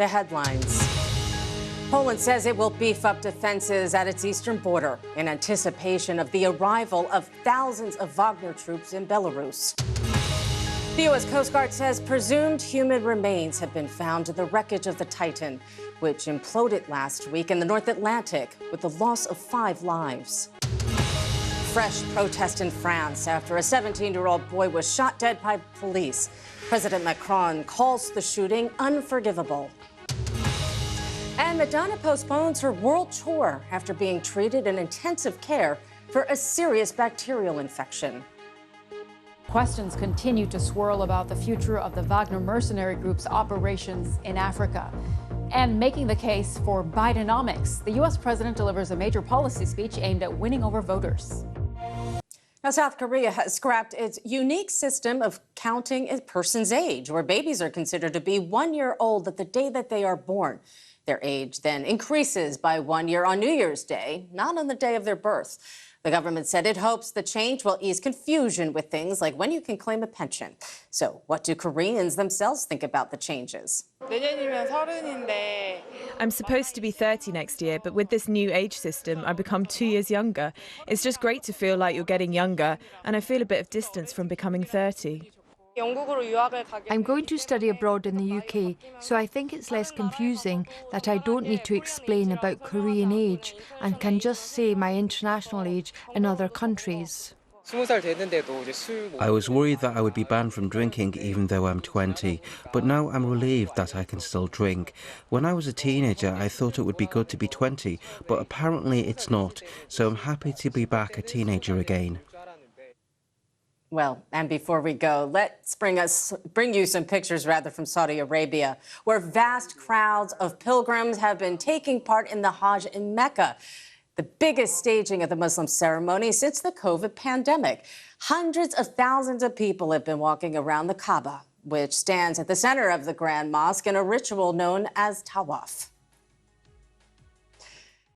the headlines. Poland says it will beef up defenses at its eastern border in anticipation of the arrival of thousands of Wagner troops in Belarus. The U.S. Coast Guard says presumed human remains have been found in the wreckage of the Titan, which imploded last week in the North Atlantic with the loss of 5 lives. Fresh protest in France after a 17-year-old boy was shot dead by police. President Macron calls the shooting unforgivable. And Madonna postpones her world tour after being treated in intensive care for a serious bacterial infection. Questions continue to swirl about the future of the Wagner mercenary group's operations in Africa. And making the case for Bidenomics, the U.S. president delivers a major policy speech aimed at winning over voters. Now, South Korea has scrapped its unique system of counting a person's age, where babies are considered to be 1 year old at the day that they are born. Their age then increases by 1 year on New Year's Day, not on the day of their birth. The government said it hopes the change will ease confusion with things like when you can claim a pension. So what do Koreans themselves think about the changes? I'm supposed to be 30 next year, but with this new age system, I become 2 years younger. It's just great to feel like you're getting younger, and I feel a bit of distance from becoming 30. I'm going to study abroad in the UK, so I think it's less confusing that I don't need to explain about Korean age and can just say my international age in other countries. I was worried that I would be banned from drinking even though I'm 20, but now I'm relieved that I can still drink. When I was a teenager, I thought it would be good to be 20, but apparently it's not, so I'm happy to be back a teenager again. Well, and before we go, let's bring you some pictures from Saudi Arabia, where vast crowds of pilgrims have been taking part in the Hajj in Mecca, the biggest staging of the Muslim ceremony since the COVID pandemic. Hundreds of thousands of people have been walking around the Kaaba, which stands at the center of the Grand Mosque in a ritual known as Tawaf.